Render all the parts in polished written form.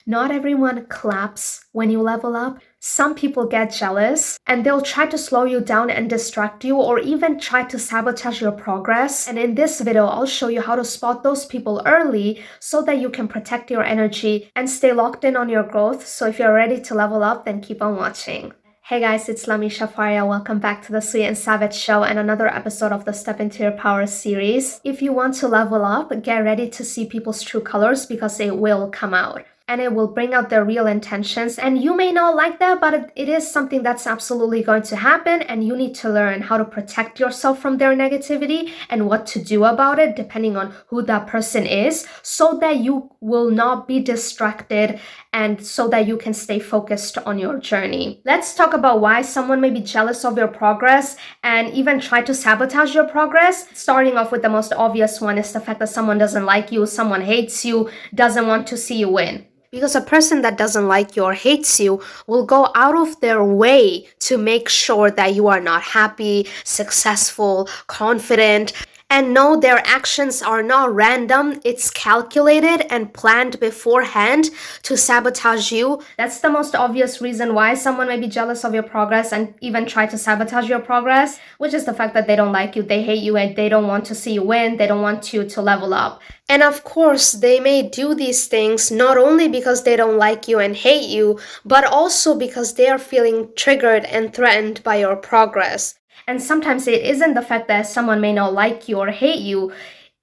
Not everyone claps when you level up. Some people get jealous and they'll try to slow you down and distract you or even try to sabotage your progress. And in this video, I'll show you how to spot those people early so that you can protect your energy and stay locked in on your growth. So if you're ready to level up, then keep on watching. Hey guys, it's Lamisha Faria. Welcome back to the Sweet and Savage Show and another episode of the Step Into Your Power series. If you want to level up, get ready to see people's true colors because it will come out. And it will bring out their real intentions. And you may not like that, but it is something that's absolutely going to happen. And you need to learn how to protect yourself from their negativity and what to do about it, depending on who that person is, so that you will not be distracted and so that you can stay focused on your journey. Let's talk about why someone may be jealous of your progress and even try to sabotage your progress. Starting off with the most obvious one is the fact that someone doesn't like you, someone hates you, doesn't want to see you win. Because a person that doesn't like you or hates you will go out of their way to make sure that you are not happy, successful, confident. And no, their actions are not random. It's calculated and planned beforehand to sabotage you. That's the most obvious reason why someone may be jealous of your progress and even try to sabotage your progress, which is the fact that they don't like you, they hate you, and they don't want to see you win. They don't want you to level up. And of course, they may do these things not only because they don't like you and hate you, but also because they are feeling triggered and threatened by your progress. And sometimes it isn't the fact that someone may not like you or hate you.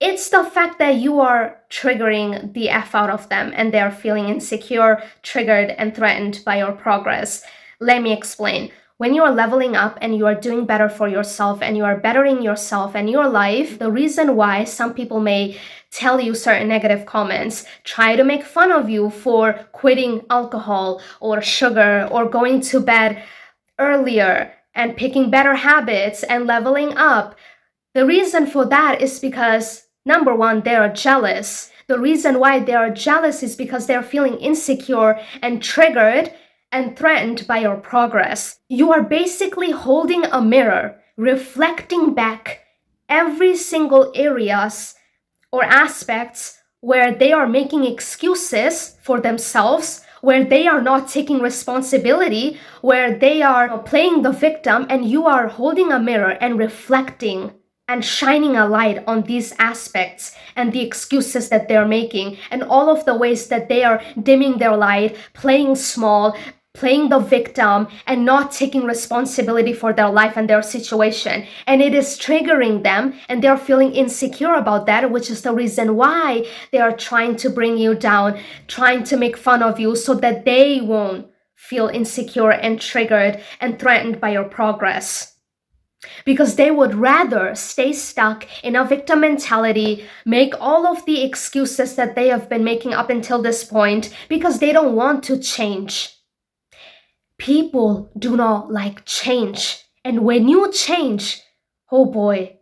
It's the fact that you are triggering the F out of them and they're feeling insecure, triggered, and threatened by your progress. Let me explain. When you are leveling up and you are doing better for yourself and you are bettering yourself and your life, the reason why some people may tell you certain negative comments, try to make fun of you for quitting alcohol or sugar or going to bed earlier and picking better habits and leveling up. The reason for that is because, number one, they are jealous. The reason why they are jealous is because they're feeling insecure and triggered and threatened by your progress. You are basically holding a mirror, reflecting back every single areas or aspects where they are making excuses for themselves, where they are not taking responsibility, where they are playing the victim, and you are holding a mirror and reflecting and shining a light on these aspects and the excuses that they're making and all of the ways that they are dimming their light, playing small, playing the victim, and not taking responsibility for their life and their situation. And it is triggering them and they're feeling insecure about that, which is the reason why they are trying to bring you down, trying to make fun of you so that they won't feel insecure and triggered and threatened by your progress. Because they would rather stay stuck in a victim mentality, make all of the excuses that they have been making up until this point because they don't want to change. People do not like change. And when you change, oh boy,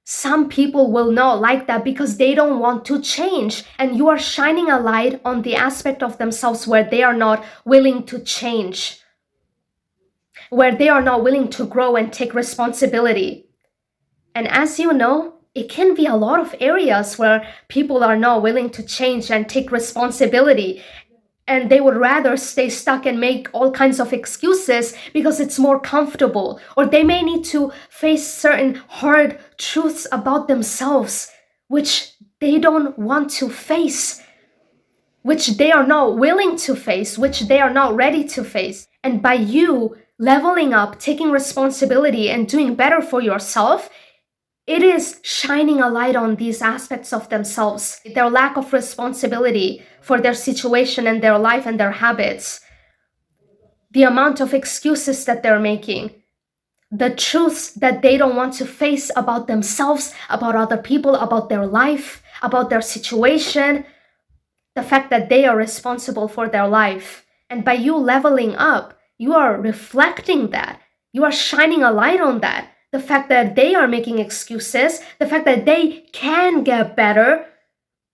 some people will not like that because they don't want to change. And you are shining a light on the aspect of themselves where they are not willing to change, where they are not willing to grow and take responsibility. And as you know, it can be a lot of areas where people are not willing to change and take responsibility. And they would rather stay stuck and make all kinds of excuses because it's more comfortable. Or they may need to face certain hard truths about themselves, which they don't want to face, which they are not willing to face, which they are not ready to face. And by you leveling up, taking responsibility, and doing better for yourself, it is shining a light on these aspects of themselves, their lack of responsibility for their situation and their life and their habits, the amount of excuses that they're making, the truths that they don't want to face about themselves, about other people, about their life, about their situation, the fact that they are responsible for their life. And by you leveling up, you are reflecting that. You are shining a light on that. The fact that they are making excuses, the fact that they can get better,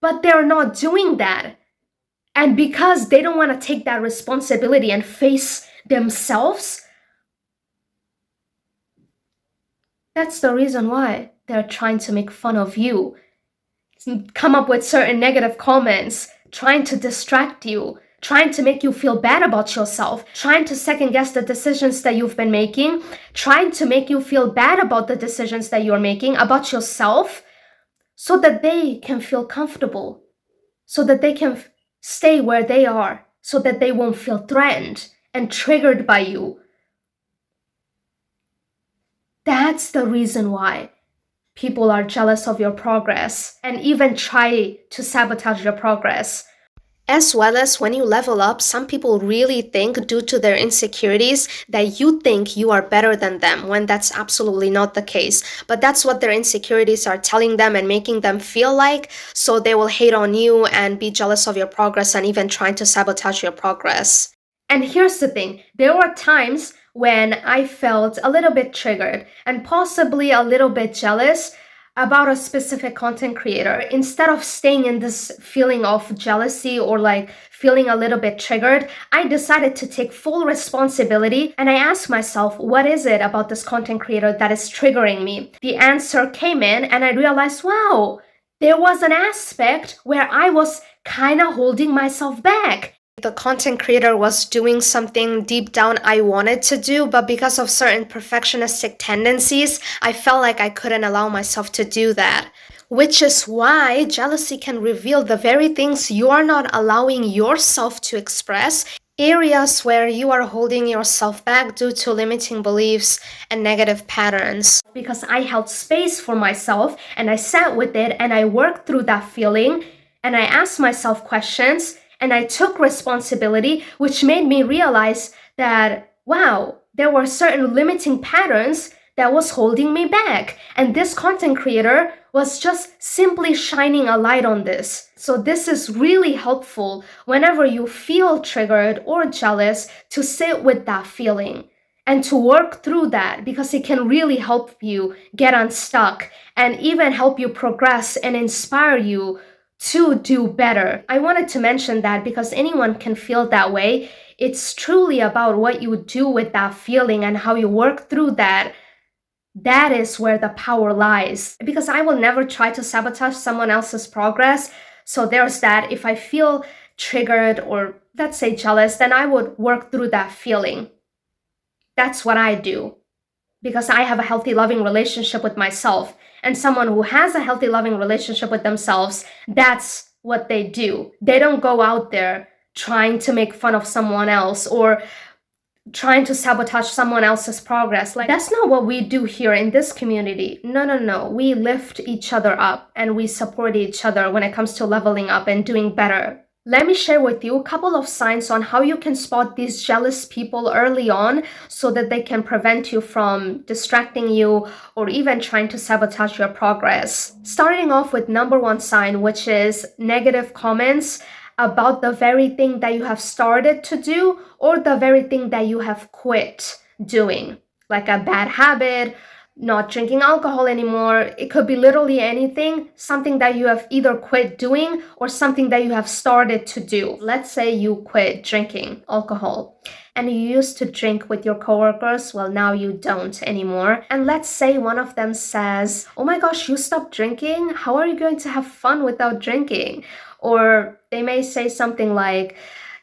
but they're not doing that. And because they don't want to take that responsibility and face themselves, that's the reason why they're trying to make fun of you, come up with certain negative comments, trying to distract you, trying to make you feel bad about yourself, trying to second guess the decisions that you've been making, trying to make you feel bad about the decisions that you're making about yourself so that they can feel comfortable, so that they can stay where they are, so that they won't feel threatened and triggered by you. That's the reason why people are jealous of your progress and even try to sabotage your progress. As well as when you level up, some people really think, due to their insecurities, that you think you are better than them, when that's absolutely not the case. But that's what their insecurities are telling them and making them feel like, so they will hate on you and be jealous of your progress and even trying to sabotage your progress. And here's the thing, there were times when I felt a little bit triggered and possibly a little bit jealous about a specific content creator. Instead of staying in this feeling of jealousy or like feeling a little bit triggered, I decided to take full responsibility and I asked myself, what is it about this content creator that is triggering me? The answer came in and I realized, wow, there was an aspect where I was kind of holding myself back. The content creator was doing something deep down I wanted to do, but because of certain perfectionistic tendencies, I felt like I couldn't allow myself to do that. Which is why jealousy can reveal the very things you are not allowing yourself to express, areas where you are holding yourself back due to limiting beliefs and negative patterns. Because I held space for myself and I sat with it and I worked through that feeling and I asked myself questions and I took responsibility, which made me realize that, wow, there were certain limiting patterns that was holding me back. And this content creator was just simply shining a light on this. So this is really helpful whenever you feel triggered or jealous, to sit with that feeling and to work through that, because it can really help you get unstuck and even help you progress and inspire you to do better. I wanted to mention that because anyone can feel that way. It's truly about what you do with that feeling and how you work through that. That is where the power lies. Because I will never try to sabotage someone else's progress. So there's that. If I feel triggered or let's say jealous, then I would work through that feeling. That's what I do. Because I have a healthy, loving relationship with myself. And someone who has a healthy, loving relationship with themselves, that's what they do. They don't go out there trying to make fun of someone else or trying to sabotage someone else's progress. Like, that's not what we do here in this community. No. We lift each other up and we support each other when it comes to leveling up and doing better. Let me share with you a couple of signs on how you can spot these jealous people early on so that they can prevent you from distracting you or even trying to sabotage your progress. Starting off with number one sign, which is negative comments about the very thing that you have started to do or the very thing that you have quit doing, like a bad habit, not drinking alcohol anymore. It could be literally anything, something that you have either quit doing or something that you have started to do. Let's say you quit drinking alcohol and you used to drink with your coworkers. Well, now you don't anymore. And let's say one of them says, oh my gosh, you stopped drinking? How are you going to have fun without drinking? Or they may say something like,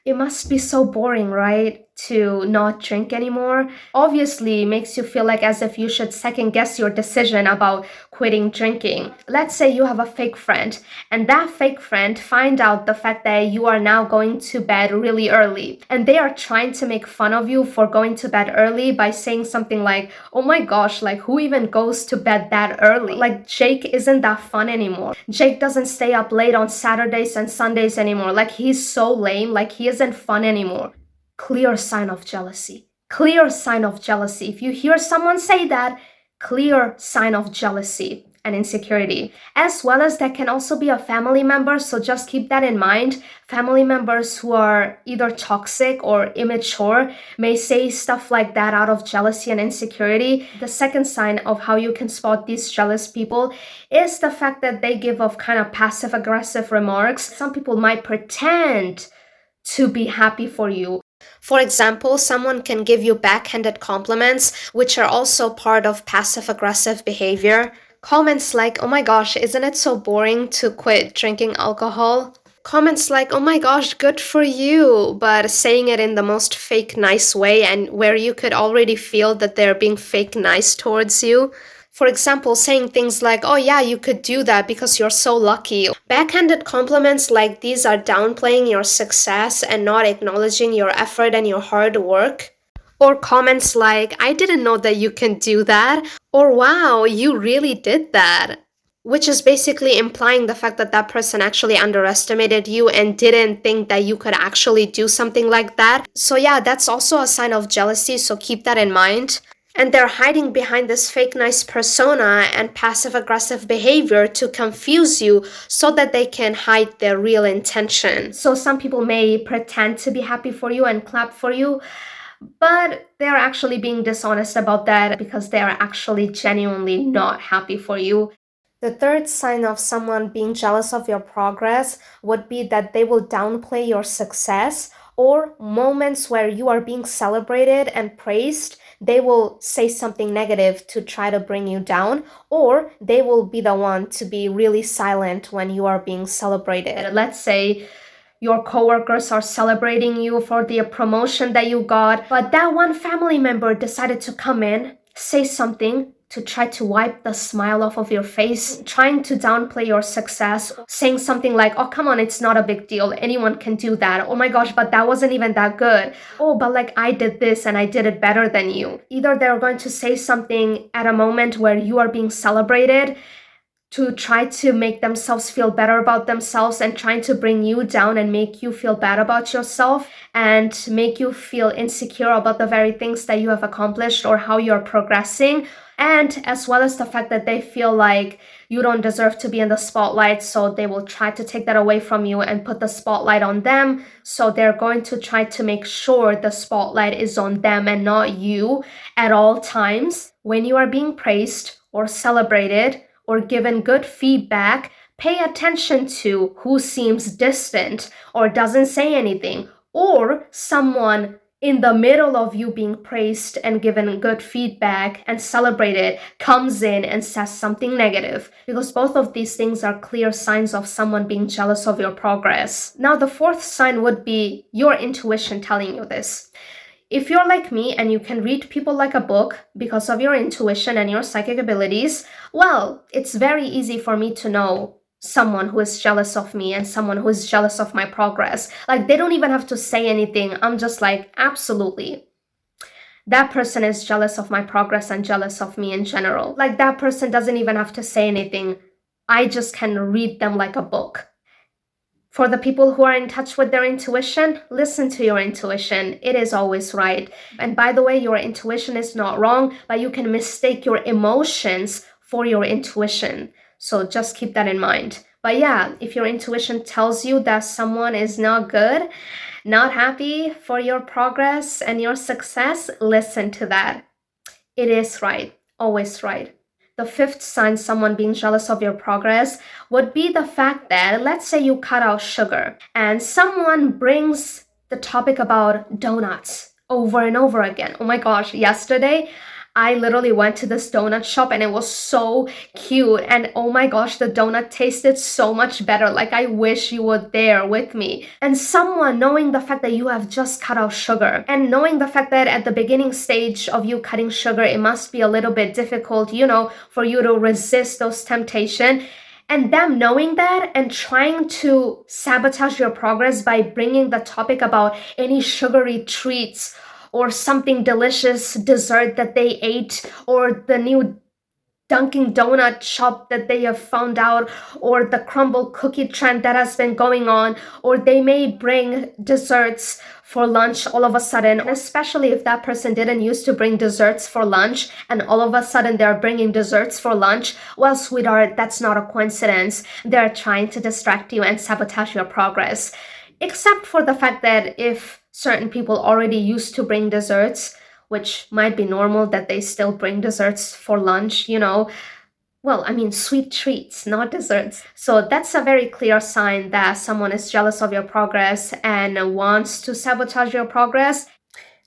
it must be so boring, right, to not drink anymore. Obviously, makes you feel like as if you should second guess your decision about quitting drinking. Let's say you have a fake friend, and that fake friend find out the fact that you are now going to bed really early, and they are trying to make fun of you for going to bed early by saying something like, oh my gosh, like who even goes to bed that early? Like Jake isn't that fun anymore. Jake doesn't stay up late on Saturdays and Sundays anymore. Like he's so lame, like he isn't fun anymore. Clear sign of jealousy. Clear sign of jealousy. If you hear someone say that, clear sign of jealousy and insecurity. As well as that can also be a family member, so just keep that in mind. Family members who are either toxic or immature may say stuff like that out of jealousy and insecurity. The second sign of how you can spot these jealous people is the fact that they give off kind of passive-aggressive remarks. Some people might pretend to be happy for you. For example, someone can give you backhanded compliments, which are also part of passive-aggressive behavior. Comments like, oh my gosh, isn't it so boring to quit drinking alcohol? Comments like, oh my gosh, good for you, but saying it in the most fake nice way and where you could already feel that they're being fake nice towards you. For example, saying things like, oh yeah, you could do that because you're so lucky. Backhanded compliments like these are downplaying your success and not acknowledging your effort and your hard work. Or comments like, I didn't know that you can do that, or wow, you really did that. Which is basically implying the fact that that person actually underestimated you and didn't think that you could actually do something like that. So, yeah, that's also a sign of jealousy, so keep that in mind. And they're hiding behind this fake nice persona and passive aggressive behavior to confuse you so that they can hide their real intention. So, some people may pretend to be happy for you and clap for you, but they're actually being dishonest about that because they're actually genuinely not happy for you. The third sign of someone being jealous of your progress would be that they will downplay your success, or moments where you are being celebrated and praised, they will say something negative to try to bring you down, or they will be the one to be really silent when you are being celebrated. Let's say your coworkers are celebrating you for the promotion that you got, but that one family member decided to come in, say something to try to wipe the smile off of your face, trying to downplay your success, saying something like, oh, come on, it's not a big deal. Anyone can do that. Oh my gosh, but that wasn't even that good. Oh, but like I did this and I did it better than you. Either they're going to say something at a moment where you are being celebrated to try to make themselves feel better about themselves and trying to bring you down and make you feel bad about yourself and make you feel insecure about the very things that you have accomplished or how you're progressing. And as well as the fact that they feel like you don't deserve to be in the spotlight, so they will try to take that away from you and put the spotlight on them. So they're going to try to make sure the spotlight is on them and not you at all times. When you are being praised or celebrated or given good feedback, pay attention to who seems distant or doesn't say anything, or someone in the middle of you being praised and given good feedback and celebrated comes in and says something negative, because both of these things are clear signs of someone being jealous of your progress. Now, the fourth sign would be your intuition telling you this. If you're like me and you can read people like a book because of your intuition and your psychic abilities, well, it's very easy for me to know someone who is jealous of me and someone who is jealous of my progress. Like, they don't even have to say anything. I'm just like, absolutely. That person is jealous of my progress and jealous of me in general. Like, that person doesn't even have to say anything. I just can read them like a book. For the people who are in touch with their intuition, listen to your intuition. It is always right. And by the way, your intuition is not wrong, but you can mistake your emotions for your intuition. So just keep that in mind. But yeah, if your intuition tells you that someone is not good, not happy for your progress and your success, listen to that. It is right, always right. The fifth sign someone being jealous of your progress would be the fact that, let's say you cut out sugar and someone brings the topic about donuts over and over again. Oh my gosh, yesterday I literally went to this donut shop and it was so cute. And oh my gosh, the donut tasted so much better. Like, I wish you were there with me. And someone knowing the fact that you have just cut out sugar and knowing the fact that at the beginning stage of you cutting sugar, it must be a little bit difficult, for you to resist those temptations. And them knowing that and trying to sabotage your progress by bringing the topic about any sugary treats or something delicious dessert that they ate, or the new Dunkin' Donut shop that they have found out, or the crumble cookie trend that has been going on, or they may bring desserts for lunch all of a sudden, especially if that person didn't used to bring desserts for lunch and all of a sudden they're bringing desserts for lunch. Well, sweetheart, that's not a coincidence. They're trying to distract you and sabotage your progress. Except for the fact that if certain people already used to bring desserts, which might be normal that they still bring desserts for lunch, well, I mean, sweet treats, not desserts. So that's a very clear sign that someone is jealous of your progress and wants to sabotage your progress.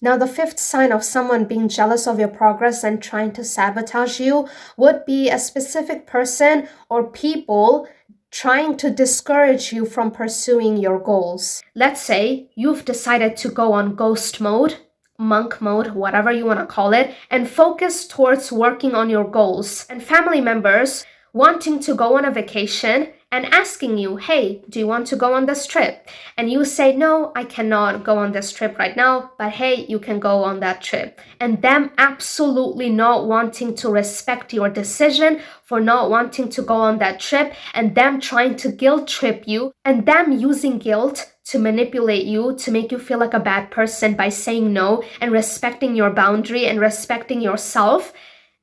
Now, the fifth sign of someone being jealous of your progress and trying to sabotage you would be a specific person or people trying to discourage you from pursuing your goals. Let's say you've decided to go on ghost mode, monk mode, whatever you want to call it, and focus towards working on your goals. And family members wanting to go on a vacation and asking you, hey, do you want to go on this trip? And you say, no, I cannot go on this trip right now, but hey, you can go on that trip. And them absolutely not wanting to respect your decision for not wanting to go on that trip, and them trying to guilt trip you, and them using guilt to manipulate you, to make you feel like a bad person by saying no and respecting your boundary and respecting yourself.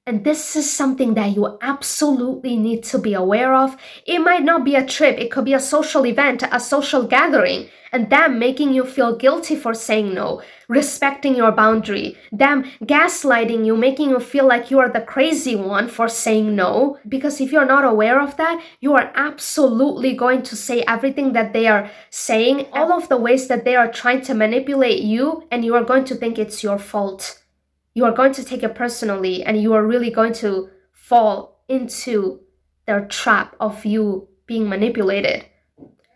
And this is something that you absolutely need to be aware of. It might not be a trip, it could be a social event, a social gathering, and them making you feel guilty for saying no, respecting your boundary, them gaslighting you, making you feel like you are the crazy one for saying no. Because if you're not aware of that, you are absolutely going to say everything that they are saying, all of the ways that they are trying to manipulate you, and you are going to think it's your fault. You are going to take it personally, and you are really going to fall into their trap of you being manipulated,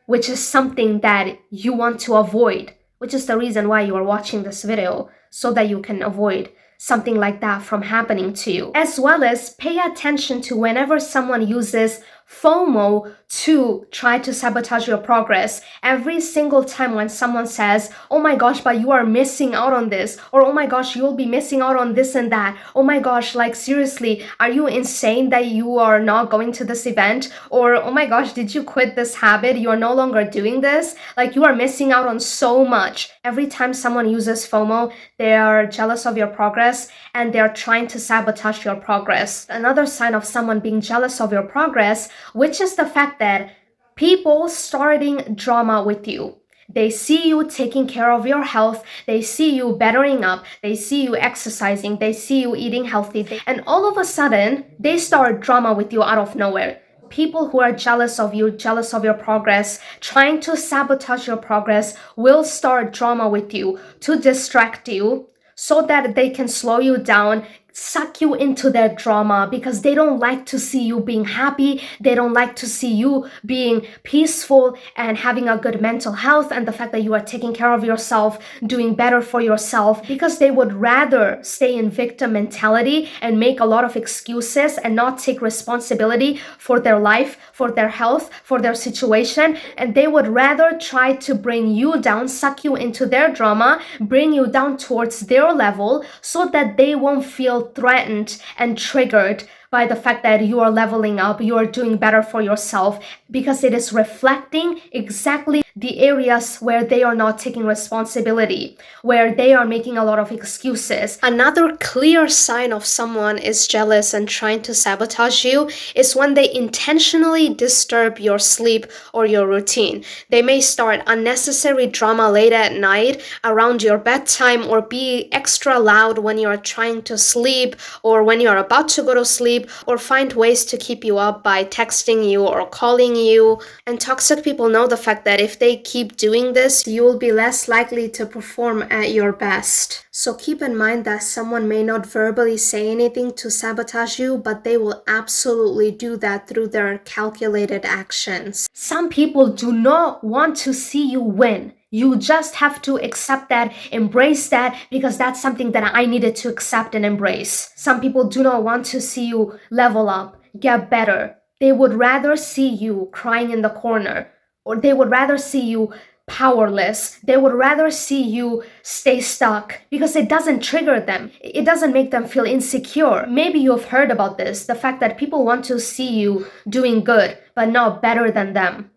which is something that you want to avoid, which is the reason why you are watching this video, so that you can avoid something like that from happening to you. As well as pay attention to whenever someone uses FOMO to try to sabotage your progress. Every single time when someone says, oh my gosh, but you are missing out on this, or oh my gosh, you'll be missing out on this and that. Oh my gosh, like seriously, are you insane that you are not going to this event? Or oh my gosh, did you quit this habit? You are no longer doing this. Like you are missing out on so much. Every time someone uses FOMO, they are jealous of your progress and they're trying to sabotage your progress. Another sign of someone being jealous of your progress, which is the fact that people starting drama with you. They see you taking care of your health, they see you bettering up, they see you exercising, they see you eating healthy, and all of a sudden, they start drama with you out of nowhere. People who are jealous of you, jealous of your progress, trying to sabotage your progress, will start drama with you to distract you so that they can slow you down, suck you into their drama, because they don't like to see you being happy. They don't like to see you being peaceful and having a good mental health, and the fact that you are taking care of yourself, doing better for yourself, because they would rather stay in victim mentality and make a lot of excuses and not take responsibility for their life, for their health, for their situation. And they would rather try to bring you down, suck you into their drama, bring you down towards their level, so that they won't feel threatened and triggered by the fact that you are leveling up, you are doing better for yourself, because it is reflecting exactly the areas where they are not taking responsibility, where they are making a lot of excuses. Another clear sign of someone is jealous and trying to sabotage you is when they intentionally disturb your sleep or your routine. They may start unnecessary drama late at night around your bedtime, or be extra loud when you are trying to sleep or when you are about to go to sleep, or find ways to keep you up by texting you or calling you. And toxic people know the fact that if they keep doing this, you will be less likely to perform at your best. So keep in mind that someone may not verbally say anything to sabotage you, but they will absolutely do that through their calculated actions. Some people do not want to see you win. You just have to accept that, embrace that, because that's something that I needed to accept and embrace. Some people do not want to see you level up, get better. They would rather see you crying in the corner, or they would rather see you powerless. They would rather see you stay stuck, because it doesn't trigger them. It doesn't make them feel insecure. Maybe you've heard about this, the fact that people want to see you doing good, but not better than them.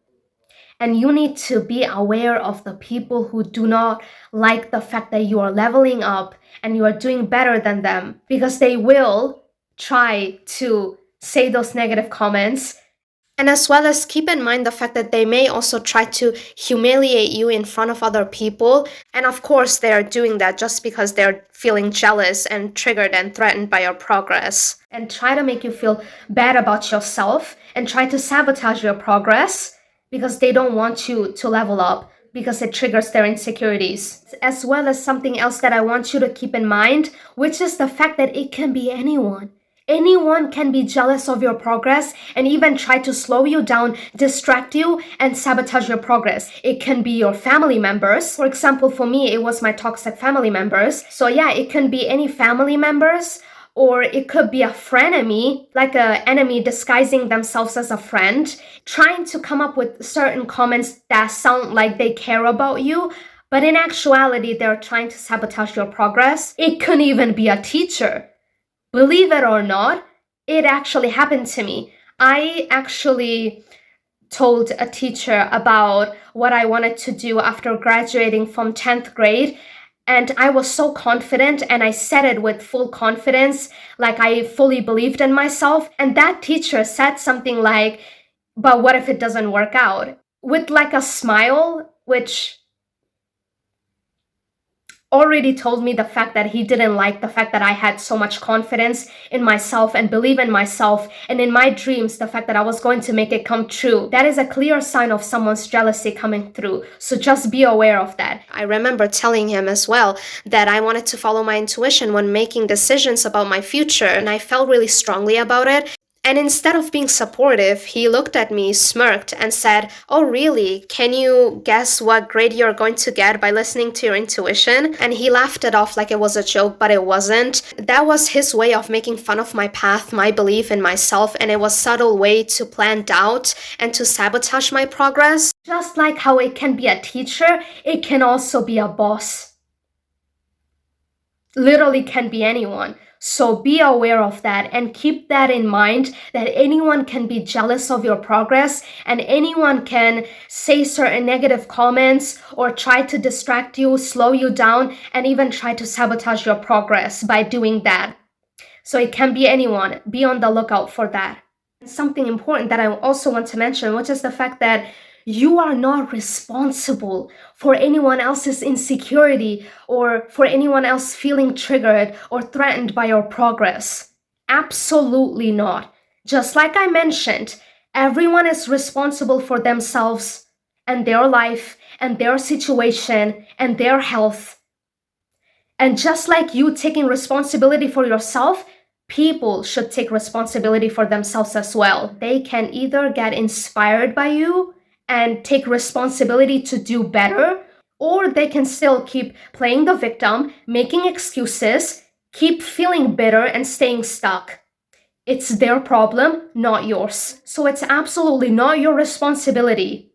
And you need to be aware of the people who do not like the fact that you are leveling up and you are doing better than them, because they will try to say those negative comments. And as well as keep in mind the fact that they may also try to humiliate you in front of other people. And of course, they are doing that just because they're feeling jealous and triggered and threatened by your progress. And try to make you feel bad about yourself and try to sabotage your progress, because they don't want you to level up, because it triggers their insecurities. As well as something else that I want you to keep in mind, which is the fact that it can be anyone. Anyone can be jealous of your progress and even try to slow you down, distract you, and sabotage your progress. It can be your family members. For example, for me, it was my toxic family members. So yeah, it can be any family members, or it could be a frenemy, like an enemy disguising themselves as a friend, trying to come up with certain comments that sound like they care about you, but in actuality, they're trying to sabotage your progress. It could even be a teacher. Believe it or not, it actually happened to me. I actually told a teacher about what I wanted to do after graduating from 10th grade. And I was so confident, and I said it with full confidence, like I fully believed in myself. And that teacher said something like, "But what if it doesn't work out?" With like a smile, which already told me the fact that he didn't like the fact that I had so much confidence in myself and believe in myself, and in my dreams, the fact that I was going to make it come true. That is a clear sign of someone's jealousy coming through. So just be aware of that. I remember telling him as well that I wanted to follow my intuition when making decisions about my future, and I felt really strongly about it. And instead of being supportive, he looked at me, smirked, and said, "Oh, really? Can you guess what grade you're going to get by listening to your intuition?" And he laughed it off like it was a joke, but it wasn't. That was his way of making fun of my path, my belief in myself, and it was a subtle way to plant doubt and to sabotage my progress. Just like how it can be a teacher, it can also be a boss. Literally can be anyone. So be aware of that and keep that in mind, that anyone can be jealous of your progress and anyone can say certain negative comments or try to distract you, slow you down, and even try to sabotage your progress by doing that. So it can be anyone. Be on the lookout for that. Something important that I also want to mention, which is the fact that you are not responsible for anyone else's insecurity or for anyone else feeling triggered or threatened by your progress. Absolutely not. Just like I mentioned, everyone is responsible for themselves and their life and their situation and their health. And just like you taking responsibility for yourself, people should take responsibility for themselves as well. They can either get inspired by you and take responsibility to do better, or they can still keep playing the victim, making excuses, keep feeling bitter and staying stuck. It's their problem, not yours. So it's absolutely not your responsibility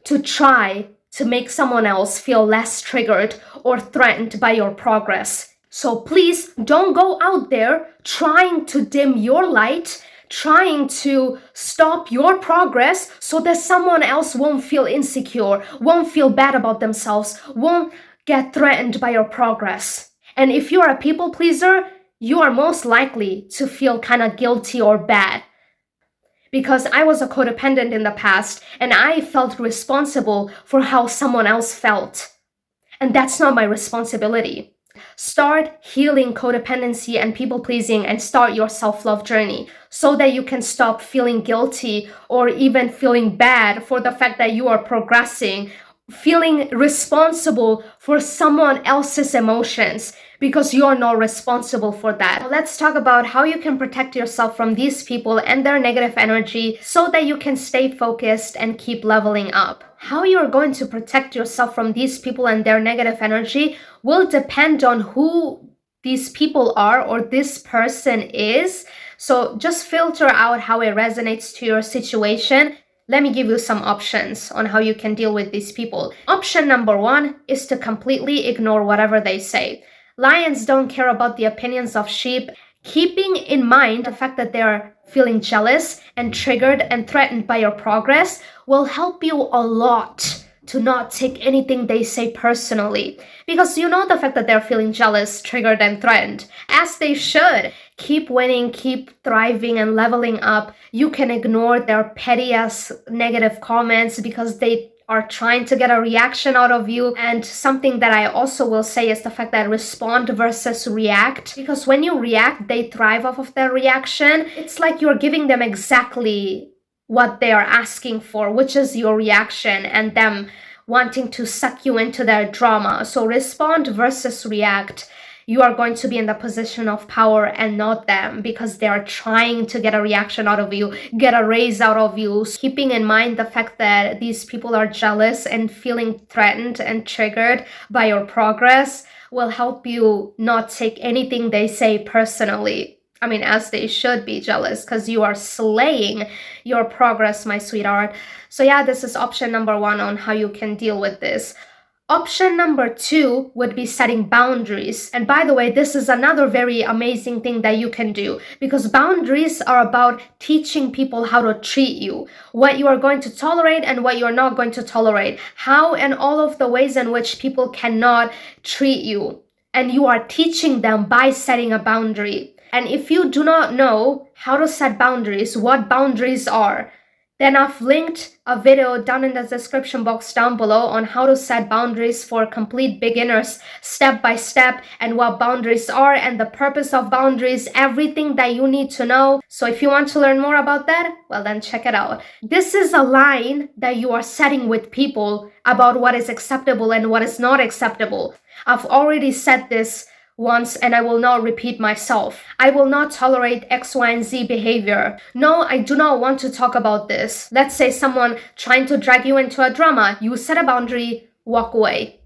to try to make someone else feel less triggered or threatened by your progress. So please don't go out there trying to dim your light, trying to stop your progress so that someone else won't feel insecure, won't feel bad about themselves, won't get threatened by your progress. And if you're a people pleaser, you are most likely to feel kind of guilty or bad. Because I was a codependent in the past and I felt responsible for how someone else felt. And that's not my responsibility. Start healing codependency and people pleasing and start your self-love journey so that you can stop feeling guilty or even feeling bad for the fact that you are progressing, feeling responsible for someone else's emotions because you're not responsible for that. Let's talk about how you can protect yourself from these people and their negative energy so that you can stay focused and keep leveling up. How you're going to protect yourself from these people and their negative energy will depend on who these people are or this person is. So just filter out how it resonates to your situation. Let me give you some options on how you can deal with these people. Option number 1 is to completely ignore whatever they say. Lions don't care about the opinions of sheep. Keeping in mind the fact that they're feeling jealous and triggered and threatened by your progress will help you a lot to not take anything they say personally. Because you know the fact that they're feeling jealous, triggered, and threatened. As they should. Keep winning, keep thriving and leveling up. You can ignore their petty-ass negative comments because they are trying to get a reaction out of you. And something that I also will say is the fact that respond versus react. Because when you react, they thrive off of their reaction. It's like you're giving them exactly what they are asking for, which is your reaction and them wanting to suck you into their drama. So respond versus react. you are going to be in the position of power and not them, because they are trying to get a reaction out of you, get a raise out of you. Keeping in mind the fact that these people are jealous and feeling threatened and triggered by your progress will help you not take anything they say personally. I mean, as they should be jealous, because you are slaying your progress, my sweetheart. So yeah, this is option number 1 on how you can deal with this. Option number 2 would be setting boundaries. And by the way, this is another very amazing thing that you can do, because boundaries are about teaching people how to treat you, what you are going to tolerate and what you're not going to tolerate, how and all of the ways in which people cannot treat you. And you are teaching them by setting a boundary. And if you do not know how to set boundaries, what boundaries are, then I've linked a video down in the description box down below on how to set boundaries for complete beginners, step by step, and what boundaries are and the purpose of boundaries, everything that you need to know. So if you want to learn more about that, well then check it out. This is a line that you are setting with people about what is acceptable and what is not acceptable. I've already said this once, and I will not repeat myself. I will not tolerate X, Y, and Z behavior. No, I do not want to talk about this. Let's say someone trying to drag you into a drama. You set a boundary, walk away.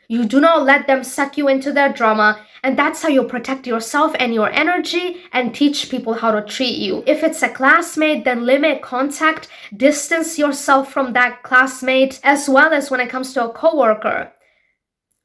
You do not let them suck you into their drama, and that's how you protect yourself and your energy and teach people how to treat you. If it's a classmate, then limit contact, distance yourself from that classmate, as well as when it comes to a coworker.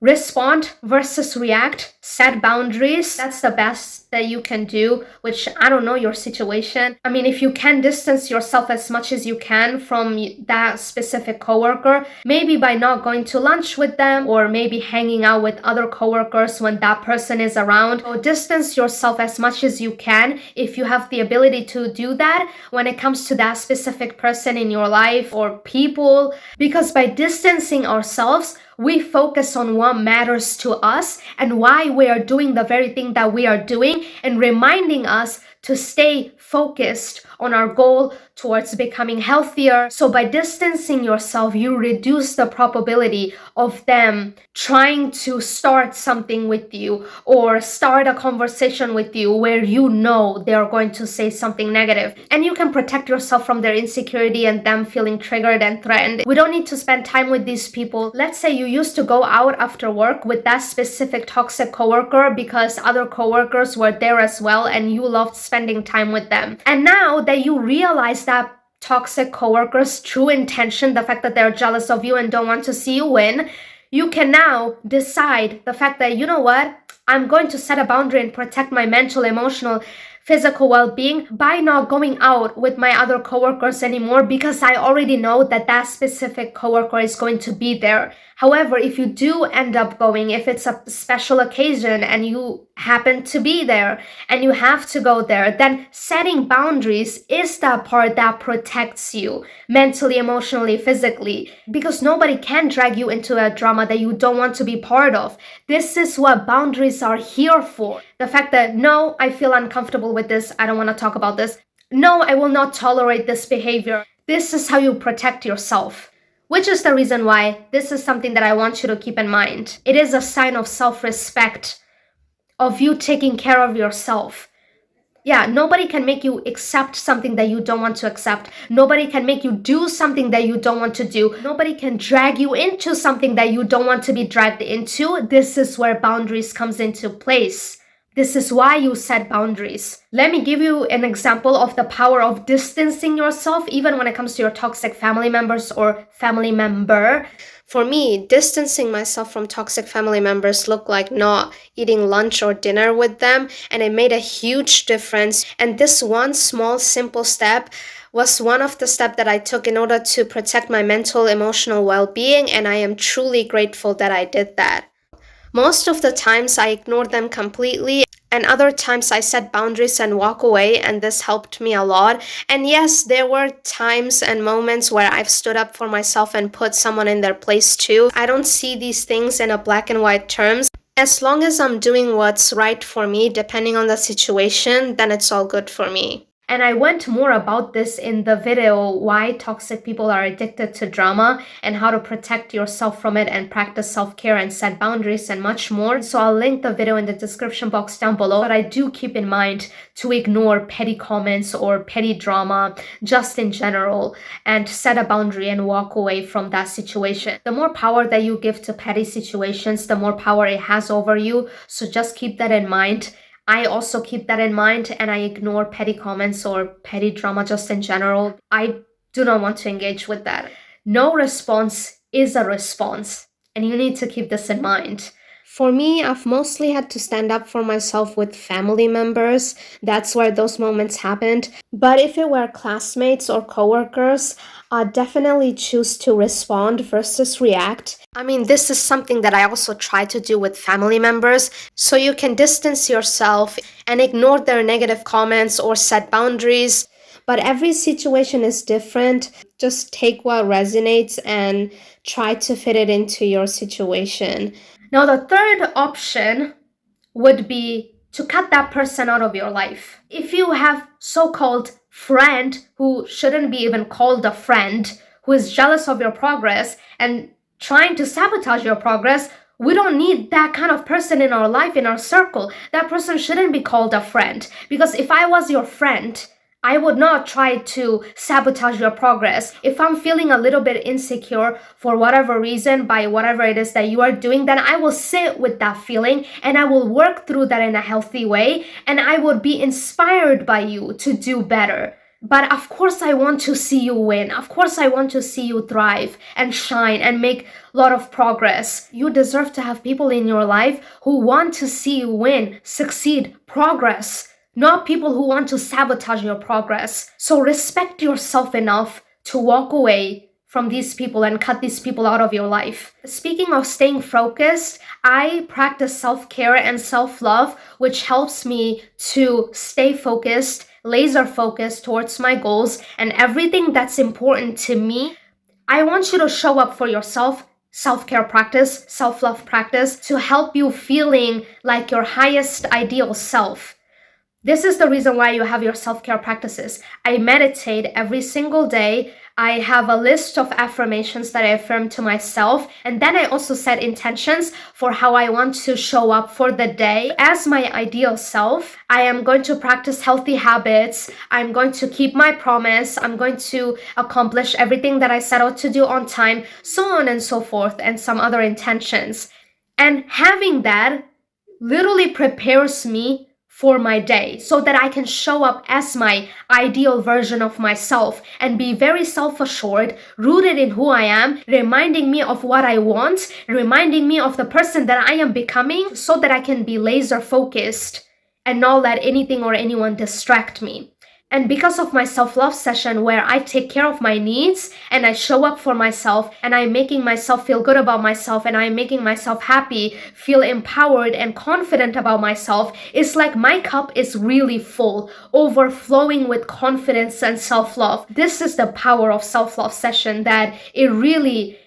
Respond versus react, set boundaries. That's the best that you can do, which I don't know your situation. I mean, if you can distance yourself as much as you can from that specific coworker, maybe by not going to lunch with them or maybe hanging out with other coworkers when that person is around. So distance yourself as much as you can if you have the ability to do that when it comes to that specific person in your life or people, because by distancing ourselves, we focus on what matters to us and why we are doing the very thing that we are doing, and reminding us to stay focused on our goal towards becoming healthier. So by distancing yourself, you reduce the probability of them trying to start something with you or start a conversation with you where you know they're going to say something negative. And you can protect yourself from their insecurity and them feeling triggered and threatened. We don't need to spend time with these people. Let's say you used to go out after work with that specific toxic coworker because other coworkers were there as well and you loved spending time with them. And now that you realize that toxic coworkers' true intention, the fact that they're jealous of you and don't want to see you win, you can now decide the fact that, you know what, I'm going to set a boundary and protect my mental, emotional, physical well-being by not going out with my other coworkers anymore, because I already know that that specific coworker is going to be there. However, if you do end up going, if it's a special occasion and you happen to be there and you have to go there, then setting boundaries is that part that protects you mentally, emotionally, physically, because nobody can drag you into a drama that you don't want to be part of. This is what boundaries are here for. The fact that, no, I feel uncomfortable with this, I don't want to talk about this. No, I will not tolerate this behavior. This is how you protect yourself. Which is the reason why this is something that I want you to keep in mind. It is a sign of self-respect, of you taking care of yourself. Yeah, nobody can make you accept something that you don't want to accept. Nobody can make you do something that you don't want to do. Nobody can drag you into something that you don't want to be dragged into. This is where boundaries comes into place. This is why you set boundaries. Let me give you an example of the power of distancing yourself, even when it comes to your toxic family members or family member. For me, distancing myself from toxic family members looked like not eating lunch or dinner with them, and it made a huge difference. And this one small, simple step was one of the steps that I took in order to protect my mental, emotional well-being, and I am truly grateful that I did that. Most of the times I ignored them completely, and other times I set boundaries and walk away, and this helped me a lot. And yes, there were times and moments where I've stood up for myself and put someone in their place too. I don't see these things in a black and white terms. As long as I'm doing what's right for me, depending on the situation, then it's all good for me. And I went more about this in the video, why toxic people are addicted to drama and how to protect yourself from it and practice self-care and set boundaries and much more. So I'll link the video in the description box down below. But I do keep in mind to ignore petty comments or petty drama just in general and set a boundary and walk away from that situation. The more power that you give to petty situations, the more power it has over you. So just keep that in mind. I also keep that in mind and I ignore petty comments or petty drama just in general. I do not want to engage with that. No response is a response, and you need to keep this in mind. For me, I've mostly had to stand up for myself with family members. That's where those moments happened. But if it were classmates or coworkers, I'd definitely choose to respond versus react. I mean, this is something that I also try to do with family members. So you can distance yourself and ignore their negative comments or set boundaries. But every situation is different. Just take what resonates and try to fit it into your situation. Now, the third option would be to cut that person out of your life. If you have so-called friend who shouldn't be even called a friend, who is jealous of your progress and trying to sabotage your progress, we don't need that kind of person in our life, in our circle. That person shouldn't be called a friend. Because if I was your friend, I would not try to sabotage your progress. If I'm feeling a little bit insecure for whatever reason by whatever it is that you are doing, then I will sit with that feeling and I will work through that in a healthy way, and I would be inspired by you to do better. But of course I want to see you win. Of course I want to see you thrive and shine and make a lot of progress. You deserve to have people in your life who want to see you win, succeed, progress. Not people who want to sabotage your progress. So respect yourself enough to walk away from these people and cut these people out of your life. Speaking of staying focused, I practice self-care and self-love, which helps me to stay focused, laser focused towards my goals and everything that's important to me. I want you to show up for yourself. Self-care practice, self-love practice to help you feeling like your highest ideal self. This is the reason why you have your self-care practices. I meditate every single day. I have a list of affirmations that I affirm to myself. And then I also set intentions for how I want to show up for the day. As my ideal self, I am going to practice healthy habits. I'm going to keep my promise. I'm going to accomplish everything that I set out to do on time, so on and so forth, and some other intentions. And having that literally prepares me for my day so that I can show up as my ideal version of myself and be very self-assured, rooted in who I am, reminding me of what I want, reminding me of the person that I am becoming so that I can be laser focused and not let anything or anyone distract me. And because of my self-love session where I take care of my needs and I show up for myself and I'm making myself feel good about myself and I'm making myself happy, feel empowered and confident about myself, it's like my cup is really full, overflowing with confidence and self-love. This is the power of self-love session, that it really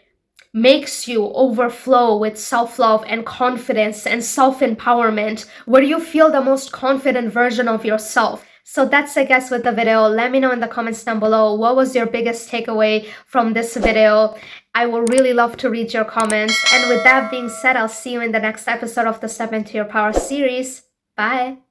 makes you overflow with self-love and confidence and self-empowerment, where you feel the most confident version of yourself. So that's it, guys, with the video. Let me know in the comments down below, what was your biggest takeaway from this video? I would really love to read your comments. And with that being said, I'll see you in the next episode of the Step Into Your Power series. Bye!